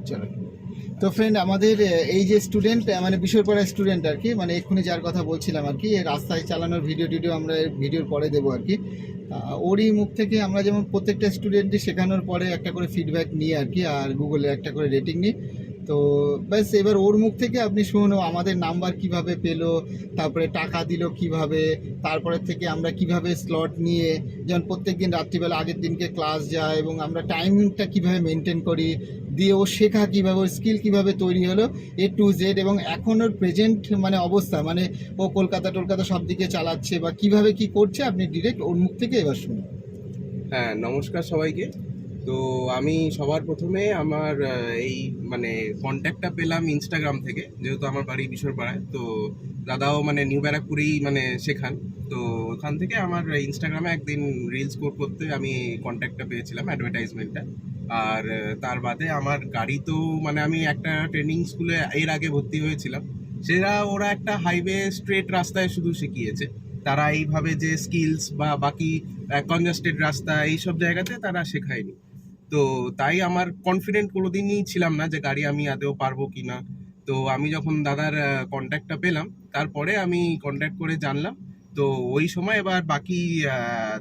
চলো। তো ফ্রেন্ড, আমাদের এই যে স্টুডেন্ট মানে বিশ্বরপাড়ার স্টুডেন্ট আর কি, মানে এক্ষুনি যার কথা বলছিলাম আর কি, এই রাস্তায় চালানোর ভিডিও আমরা ভিডিওর পরে দেবো আর কি। ওরই মুখ থেকে আমরা যেমন প্রত্যেকটা স্টুডেন্টই শেখানোর পরে একটা করে ফিডব্যাক নিই আর কি, আর গুগলে একটা করে রেটিং নিই। তো ব্যাস এবার ওর মুখ থেকে আপনি শুনুন আমাদের নাম্বার কিভাবে পেলো, তারপরে টাকা দিল কিভাবে, তারপরে থেকে আমরা কিভাবে স্লট নিয়ে, যেমন প্রত্যেক দিন রাত্রিবেলা আগের দিনকে ক্লাস যায় এবং আমরা টাইমিংটা কিভাবে মেনটেন করি, দিয়ে ও শেখা কীভাবে, ওর স্কিল কীভাবে তৈরি হলো A to Z, এবং এখন ওর প্রেজেন্ট মানে অবস্থা, মানে ও কলকাতা সব দিকে চালাচ্ছে বা কিভাবে কি করছে, আপনি ডিরেক্ট ওর মুখ থেকে এবার শুনুন। হ্যাঁ, নমস্কার সবাইকে। তো আমি সবার প্রথমে আমার এই মানে কন্ট্যাক্টটা পেলাম ইনস্টাগ্রাম থেকে, যেহেতু আমার বাড়ি বিশরপাড়ায়। তো দাদাও মানে নিউ ব্যারাকপুরেই মানে শেখান। তো ওখান থেকে আমার ইনস্টাগ্রামে একদিন রিলস করতে আমি কন্ট্যাক্টটা পেয়েছিলাম, অ্যাডভার্টাইজমেন্টটা। আর তার বাদে আমার গাড়ি তো মানে আমি একটা ট্রেনিং স্কুলে এর আগে ভর্তি হয়েছিলাম। ওরা একটা হাইওয়ে স্ট্রেট রাস্তায় শুধু শিখিয়েছে। তারা এইভাবে যে স্কিলস বা বাকি কনজাস্টেড রাস্তা এইসব জায়গাতে তারা শেখায়নি। তো তাই আমার কনফিডেন্ট কোনোদিনই ছিলাম না যে গাড়ি আমি আদৌ পারবো কি না। তো আমি যখন দাদার কন্ট্যাক্টটা পেলাম, তারপরে আমি কন্ট্যাক্ট করে জানলাম। তো ওই সময় এবার বাকি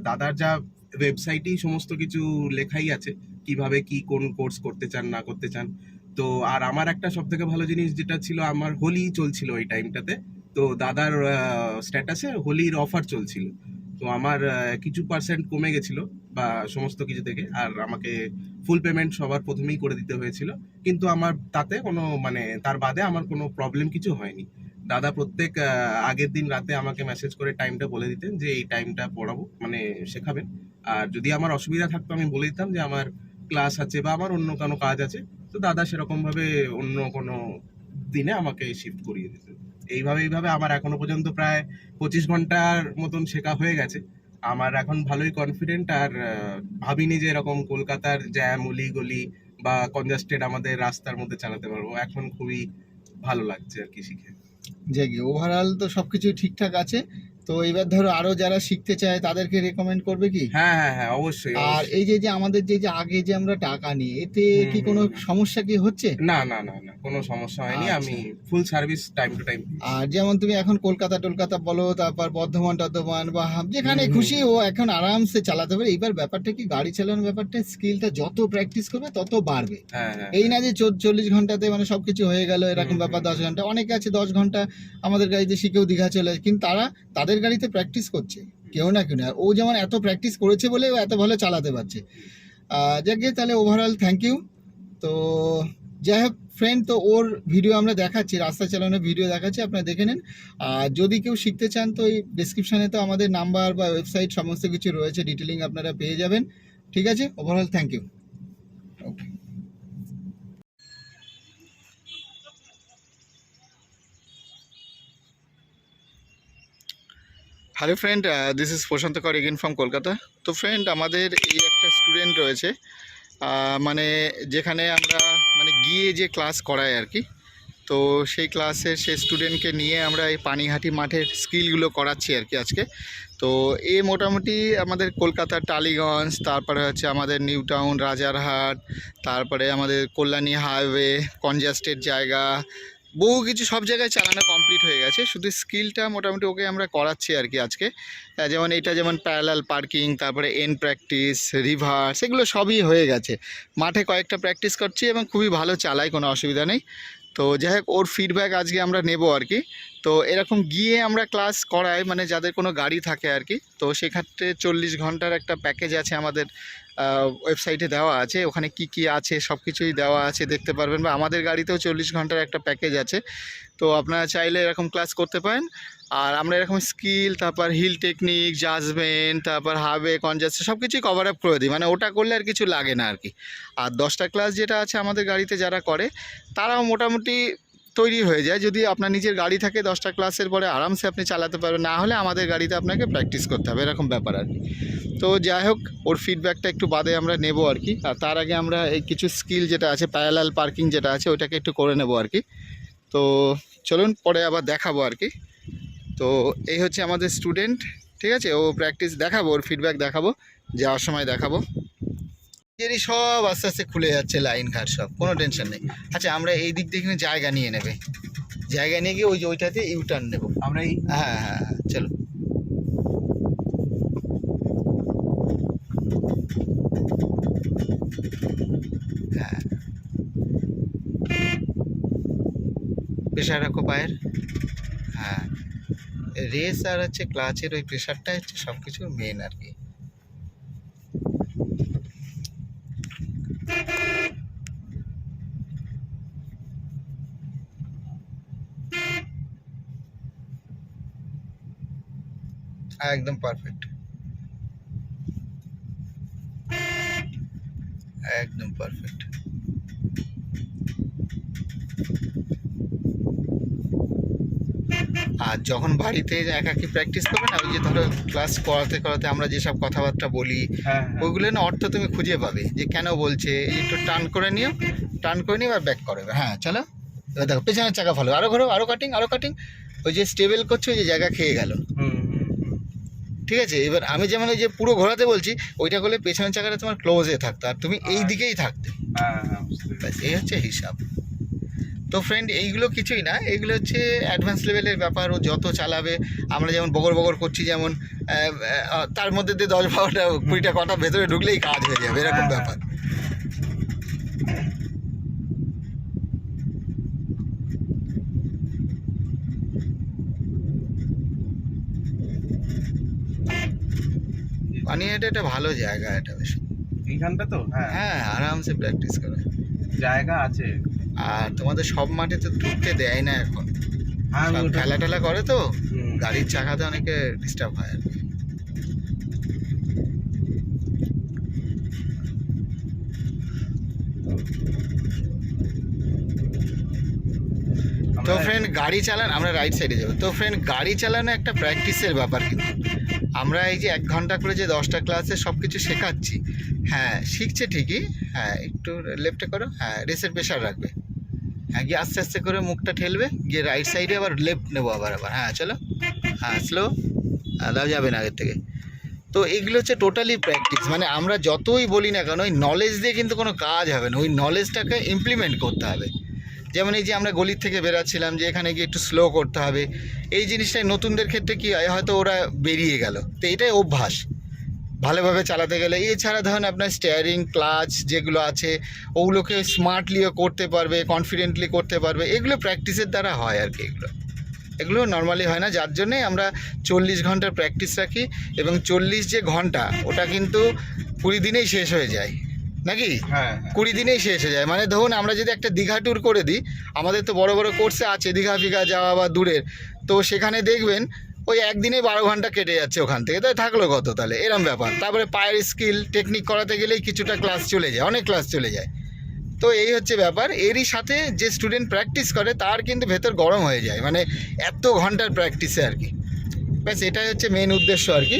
দাদার যা ওয়েবসাইটেই সমস্ত কিছু লেখাই আছে, কিভাবে কি কোন কোর্স করতে চান না করতে চান। তো আর আমার একটা সব থেকে ভালো জিনিস যেটা ছিল, আমার হোলি চলছিল ওই টাইমটাতে। তো দাদার স্ট্যাটাসে হোলির অফার চলছিল। তো আমার কিছু পার্সেন্ট কমে গেছিল বা সমস্ত কিছু থেকে, আর আমাকে ফুল পেমেন্ট সবার প্রথমেই করে দিতে হয়েছিল। কিন্তু আমার তাতে কোনো মানে তার বাদে আমার কোনো প্রবলেম কিছু হয়নি। দাদা প্রত্যেক আগের দিন রাতে আমাকে মেসেজ করে টাইমটা বলে দিতেন যে এই টাইমটা পড়াবো মানে শেখাবেন। আর যদি আমার অসুবিধা থাকতো আমি বলে দিতাম যে আমার ক্লাস আছে বা আমার অন্য কোনো কাজ আছে। তো দাদা সেরকম ভাবে অন্য কোনো দিনে আমাকে শিফট করিয়ে দিতেন। এইভাবে আমার এখনো পর্যন্ত প্রায় 25 ঘন্টার মতন শেখা হয়ে গেছে। আমার এখন ভালোই কনফিডেন্ট। আর ভাবিনি যে এরকম কলকাতার জ্যাম অলি-গলি বা কনজাস্টেড আমাদের রাস্তার মধ্যে চালাতে পারবো। এখন খুবই ভালো লাগছে আর কি শিখে। যে কি ওভারঅল তো সব কিছুই ঠিকঠাক আছে। তো এবার ধরো আরও যারা শিখতে চায় তাদেরকে রেকমেন্ড করবে কি? হ্যাঁ, হ্যাঁ, হ্যাঁ, অবশ্যই, আর অবশ্যই। এই যে আমাদের যে আগে যে আমরা টাকা নিই, এতে হুম, কি হুম, কোনো হুম। সমস্যা কি হচ্ছে? না, না, না, না, কোনো সমস্যা হয়নি। আমি আচ্ছা। ফুল সার্ভিস টাইম টু টাইম পেয়েছি। আর যেমন তুমি এখন কলকাতা বলো, তারপর বর্ধমান বা হুম, যেখানে হুম, খুশি হুম। ও এখন আরামসে চালাতে পারে। এইবার ব্যাপারটা কি, গাড়ি চালানোর ব্যাপারটা স্কিলটা যত প্র্যাকটিস করবে তত বাড়বে। হ্যাঁ, হ্যাঁ, এই হ্যাঁ। না যে 40 ঘন্টাতে মানে সবকিছু হয়ে গেল হুম, এরকম ব্যাপার, হুম, 10 ঘন্টা, অনেকে আছে 10 ঘন্টা আমাদের গাড়িতে শিখেও দীঘা চলে আসে, কিন্তু তারা তাদের গাড়িতে প্র্যাকটিস করছে কেউ না কেউ না। আর ও যেমন এত প্র্যাকটিস করেছে বলে ও এত ভালো চালাতে পারছে। যাকে তাহলে ওভারঅল থ্যাংক ইউ। তো যাই হোক ফ্রেন্ড, তো ওর ভিডিও আমরা দেখাচ্ছি, রাস্তা চালানোর ভিডিও দেখাচ্ছি, আপনারা দেখে নিন। আর যদি কেউ শিখতে চান তো এই ডিসক্রিপশানে তো আমাদের নাম্বার বা ওয়েবসাইট সমস্ত কিছু রয়েছে, ডিটেলিং আপনারা পেয়ে যাবেন। ঠিক আছে, overall thank you. Okay. Hello friend, this is Prashant Kar again from Kolkata. তো ফ্রেন্ড, আমাদের এই একটা স্টুডেন্ট রয়েছে, মানে যেখানে আমরা মানে গিয়ে যে ক্লাস করাই আর কি। তো সেই ক্লাসের সেই স্টুডেন্টকে নিয়ে আমরা এই পানিহাটি মাঠের স্কিলগুলো করাচ্ছি আর কি আজকে। তো এ মোটামুটি আমাদের কলকাতার টালিগঞ্জ, তারপরে হচ্ছে আমাদের নিউ টাউন, রাজারহাট, তারপরে আমাদের কল্যাণী হাইওয়ে, কনজাস্টেড জায়গা, বহু কিছু সব জায়গায় চালানো কমপ্লিট হয়ে গেছে। শুধু স্কিলটা মোটামুটি ওকে আমরা করাচ্ছি আর কি আজকে। যেমন এটা যেমন প্যারালাল পার্কিং, তারপরে এন প্র্যাকটিস, রিভার্স, এগুলো সবই হয়ে গেছে। মাঠে কয়েকটা প্র্যাকটিস করছি এবং খুবই ভালো চালাই, কোনো অসুবিধা নেই। তো যাই হোক, ওর ফিডব্যাক আজকে আমরা নেব আর কি। তো এরকম গিয়ে আমরা ক্লাস করাই মানে যাদের কোনো গাড়ি থাকে আর কি। তো সেক্ষেত্রে 40 ঘন্টার একটা প্যাকেজ আছে আমাদের ওয়েবসাইটে দেওয়া আছে, ওখানে কি কি আছে সব কিছুই দেওয়া আছে, দেখতে পারবেন। বা আমাদের গাড়িতেও 40 ঘন্টার একটা প্যাকেজ আছে। তো আপনারা চাইলে এরকম ক্লাস করতে পারেন। আর আমরা এরকম স্কিল, তারপর হিল টেকনিক, জাজমেন্ট, তারপর হাইওয়ে, কনজাস্ট সব কিছুই কভার আপ করে দিই, মানে ওটা করলে আর কিছু লাগে না আর কি। আর 10টা ক্লাস যেটা আছে আমাদের গাড়িতে যারা করে তারাও মোটামুটি তৈরি হয়ে যায়। যদি আপনার নিজের গাড়ি থাকে 10টা ক্লাসের পরে আরামসে আপনি চালাতে পারবেন, না হলে আমাদের গাড়িতে আপনাকে প্র্যাকটিস করতে হবে, এরকম ব্যাপার আর কি। তো যাই হোক, ওর ফিডব্যাকটা একটু বাদে আমরা নেব আর কি। আর তার আগে আমরা এই কিছু স্কিল যেটা আছে, প্যারালাল পার্কিং যেটা আছে, ওইটাকে একটু করে নেব আর কি। তো চলুন পরে আবার দেখাবো আর কি। তো এই হচ্ছে আমাদের স্টুডেন্ট, ঠিক আছে। ও প্র্যাকটিস দেখাবো, ওর ফিডব্যাক দেখাবো, যাওয়ার সময় দেখাবো। এরই সব আস্তে আস্তে খুলে যাচ্ছে, লাইন ঘাট সব, কোনো টেনশন নেই। আচ্ছা আমরা এই দিক দিয়ে এখানে জায়গা নিয়ে নেবে, জায়গা নিয়ে গিয়ে ওই যে ওইটাতে ইউটার্ন নেবো। আমরা এই হ্যাঁ হ্যাঁ হ্যাঁ, চলো। হ্যাঁ, প্রেশার রাখো পায়ের। হ্যাঁ, রেস আর হচ্ছে ক্লাচের ওই প্রেশারটা হচ্ছে সব কিছুর মেন আর কি। একদম পারফেক্ট, একদম পারফেক্ট। আর যখন বাড়িতে একাকি প্র্যাকটিস করবে না, ওই যে ধরো ক্লাস করাতে করাতে আমরা যেসব কথাবার্তা বলি, হ্যাঁ ওইগুলো না অর্থ তুমি খুঁজে পাবে যে কেন বলছে। এই একটু টার্ন করে নিও, টার্ন করে নিও আর ব্যাক করবে। হ্যাঁ চলো, এবার দেখো পেছনের চাকা ভালো, আরও ঘোরো, আরও কাটিং, আরও কাটিং। ওই যে স্টেবল করছো, ওই যে জায়গা খেয়ে গেল, ঠিক আছে। এবার আমি যেমন ওই যে পুরো ঘোরাতে বলছি, ওইটা করলে পেছনের চাকাটা তোমার ক্লোজে থাকতো আর তুমি এই দিকেই থাকতে। ব্যাস এই হচ্ছে হিসাব। তো ফ্রেন্ড এইগুলো কিছুই না, এগুলো হচ্ছে অ্যাডভান্স লেভেলের ব্যাপার। ও যত চালাবে, আমরা যেমন বগর বগর করছি যেমন, তার মধ্যে দিয়ে 10-12টা 20টা কথা ভেতরে ঢুকলেই কাজ হয়ে যাবে, এরকম ব্যাপার। পানিহাটি একটা ভালো জায়গা, এটা বেশ। এইখানটা তো হ্যাঁ, আরামসে প্র্যাকটিস করে, জায়গা আছে। আর তোমাদের সব মাঠে তো ঢুকতে দেয় না এখন, সব খেলা টেলা করে তো, গাড়ির চাকাতে অনেকে ডিস্টার্ব হয় আর কি। তো ফ্রেন্ড গাড়ি চালান, আমরা রাইট সাইডে যাবো। তো ফ্রেন্ড গাড়ি চালানো একটা প্র্যাকটিসের ব্যাপার, কিন্তু আমরা এই যে 1 ঘন্টা করে যে 10টা ক্লাসে সব কিছু শেখাচ্ছি, হ্যাঁ শিখছে ঠিকই। হ্যাঁ একটু লেফটে করো, হ্যাঁ রেসের প্রেশার রাখবে, হ্যাঁ গিয়ে আস্তে আস্তে করে মুখটা ঠেলবে, গিয়ে রাইট সাইডে আবার লেফট নেবো আবার। হ্যাঁ চলো, হ্যাঁ স্লো, দাও যাবে না আগের থেকে। তো এগুলো হচ্ছে টোটালি প্র্যাকটিস, মানে আমরা যতই বলি না কেন, ওই নলেজ দিয়ে কিন্তু কোনো কাজ হবে না, ওই নলেজটাকে ইমপ্লিমেন্ট করতে হবে। যেমন এই যে আমরা গলির থেকে বেরাচ্ছিলাম, যে এখানে গিয়ে একটু স্লো করতে হবে, এই জিনিসটাই নতুনদের ক্ষেত্রে কী হয়, হয়তো ওরা বেরিয়ে গেল, তো এটাই অভ্যাস ভালোভাবে চালাতে গেলে। এছাড়া ধরুন আপনার স্টিয়ারিং, ক্লাচ যেগুলো আছে, ওগুলোকে স্মার্টলিও করতে পারবে, কনফিডেন্টলি করতে পারবে, এগুলো প্র্যাকটিসের দ্বারা হয় আর কি। এগুলো নর্মালি হয় না, যার জন্যে আমরা 40 ঘন্টার প্র্যাকটিস রাখি, এবং 40 যে ঘন্টা ওটা কিন্তু 20 দিনেই শেষ হয়ে যায়, নাকি? 20 দিনেই শেষ হয়ে যায়। মানে ধরুন আমরা যদি একটা দীঘা ট্যুর করে দিই, আমাদের তো বড় বড় কোর্সে আছে দীঘা ফিঘা যাওয়া বা দূরের, তো সেখানে দেখবেন ওই একদিনে 12 ঘন্টা কেটে যাচ্ছে ওখান থেকে, তাই থাকলো কত তাহলে, এরম ব্যাপার। তারপরে পায়ের স্কিল টেকনিক করাতে গেলেই কিছুটা ক্লাস চলে যায়, অনেক ক্লাস চলে যায়। তো এই হচ্ছে ব্যাপার। এরই সাথে যে স্টুডেন্ট প্র্যাকটিস করে তার কিন্তু ভেতর গরম হয়ে যায়, মানে এত ঘন্টার প্র্যাকটিসে আর কি। ব্যাস এটাই হচ্ছে মেন উদ্দেশ্য আর কি।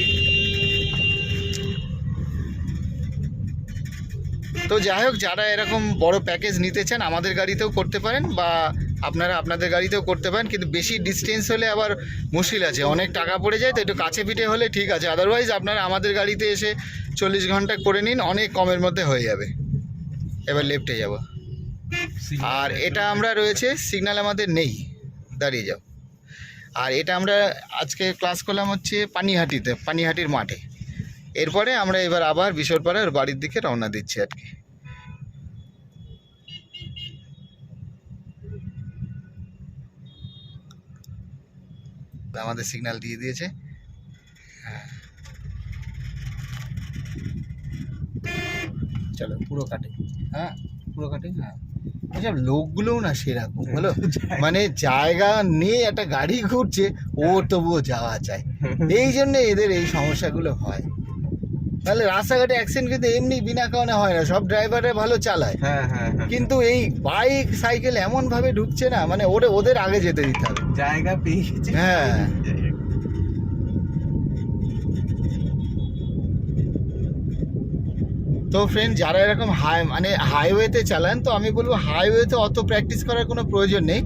তো যাই হোক, যারা এরকম বড় প্যাকেজ নিতে চান আমাদের গাড়িতেও করতে পারেন, বা আপনারা আপনাদের গাড়িতেও করতে পারেন, কিন্তু বেশি ডিস্টেন্স হলে আবার মুশকিল আছে, অনেক টাকা পড়ে যায়। তো একটু কাছে পিঠে হলে ঠিক আছে, আদারওয়াইজ আপনারা আমাদের গাড়িতে এসে 40 ঘন্টা করে নিন, অনেক কমের মধ্যে হয়ে যাবে। এবার লেফটে যাব, আর এটা আমরা রয়েছে সিগন্যাল আমাদের নেই, দাঁড়িয়ে যাও। আর এটা আমরা আজকে ক্লাস করলাম হচ্ছে পানিহাটিতে, পানিহাটির মাঠে। এরপরে আমরা এবার আবার বিশরপাড়ার বাড়ির দিকে রওনা দিচ্ছি আর কি। আমাদের সিগন্যাল দিয়ে দিয়েছে, হ্যাঁ চলো পুরো কাটিং, হ্যাঁ পুরো কাটিং। হ্যাঁ আচ্ছা, লোকগুলোও না সেরকম বলো, মানে জায়গা নিয়ে একটা গাড়ি ঘুরছে, ও তবুও যাওয়া চায়, এই জন্য এদের এই সমস্যাগুলো হয়। তাহলে রাস্তাঘাটে অ্যাক্সিডেন্ট কিন্তু এমনি বিনা কারণে হয় না, সব ড্রাইভাররা ভালো চালায়, কিন্তু এই বাইক সাইকেল এমন ভাবে ঢুকছে না, মানে ওদের আগে যেতে দিতে হবে, জায়গা পেয়ে গেছে। হ্যাঁ তো ফ্রেন্ড যারা এরকম মানে হাইওয়েতে চালান, তো আমি বলবো হাইওয়েতে অত প্র্যাকটিস করার কোনো প্রয়োজন নেই।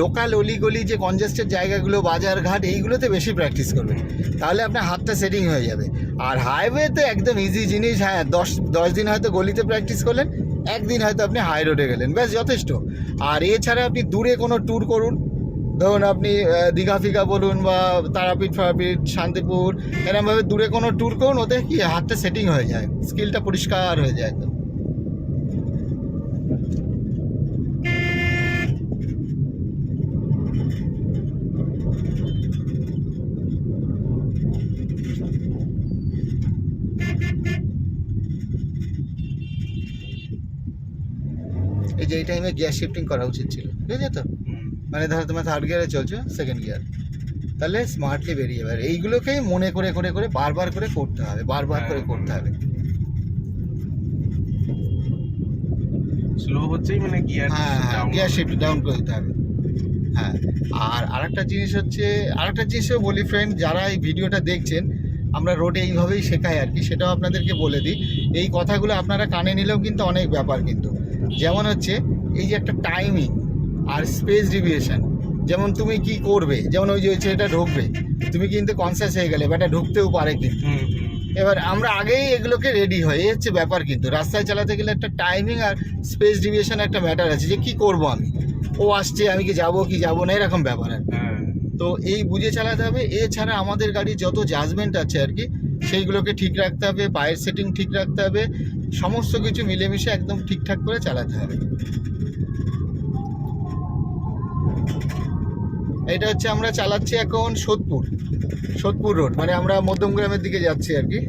লোকাল অলিগলি যে কনজেস্টেড জায়গাগুলো বাজারঘাট এইগুলোতে বেশি প্র্যাকটিস করবেন, তাহলে আপনার হাতটা সেটিং হয়ে যাবে। আর হাইওয়েতে একদম ইজি জিনিস, হ্যাঁ 10 দিন হয়তো গলিতে প্র্যাকটিস করলেন, একদিন হয়তো আপনি হাই রোডে গেলেন, ব্যাস যথেষ্ট। আর এছাড়া আপনি দূরে কোনো ট্যুর করুন, ধরুন আপনি দীঘা ফিঘা বলুন বা তারাপীঠ ফারাপীঠ শান্তিপুর, এরকমভাবে দূরে কোনো ট্যুর করুন, ওতে কি হাতটা সেটিং হয়ে যায়, স্কিলটা পরিষ্কার হয়ে যায় একদম। এই যে এই টাইমে গিয়ার শিফটিং করা উচিত ছিল, ঠিক আছে তো? মানে ধরো তোমার থার্ড গিয়ারে চলছো, সেকেন্ড গিয়ার, তাহলে স্মার্টলি বেরিয়ে যাবে। আর এইগুলোকেই মনে করে করে করে বারবার করে করতে হবে, বারবার করে করতে হবে। স্লো হচ্ছেই মানে গিয়ার হ্যাঁ হ্যাঁ, গিয়ার শিফট ডাউন করে দিতে হবে। হ্যাঁ, আর আরেকটা জিনিস হচ্ছে, আরেকটা জিনিসও বলি ফ্রেন্ড, যারা এই ভিডিওটা দেখছেন, আমরা রোডে এইভাবেই শেখাই আর কি, সেটাও আপনাদেরকে বলে দিই। এই কথাগুলো আপনারা কানে নিলেও কিন্তু অনেক ব্যাপার কিন্তু, যেমন হচ্ছে এই যে একটা টাইমিং আর স্পেস ডিভিয়েশন, যেমন তুমি কি করবে, যেমন ওই যে ছেলেটা ঢুকবে, তুমি কিন্তু কনসিয়াস হয়ে গেলে, ব্যাটা ঢুকতেও পারে কিন্তু। এবার আমরা আগেই এগুলোকে রেডি হই, এই হচ্ছে ব্যাপার। কিন্তু রাস্তায় চালাতে গেলে একটা টাইমিং আর স্পেস ডিভিয়েশন একটা ম্যাটার আছে, যে কি করব আমি, ও আসছে আমি কি যাব না, এরকম ব্যাপার আর কি। তো এই বুঝে চালাতে হবে। এছাড়া আমাদের গাড়ির যত জাজমেন্ট আছে আর কি, সেইগুলোকে ঠিক রাখতে হবে, পায়ের সেটিং ঠিক রাখতে হবে, সমস্ত কিছু মিলেমিশে একদম ঠিকঠাক করে চালাতে হবে। এটা হচ্ছে আমরা চালাচ্ছি এখন সোদপুর রোড, মানে আমরা মধ্যমগ্রামের দিকে যাচ্ছি আর কি।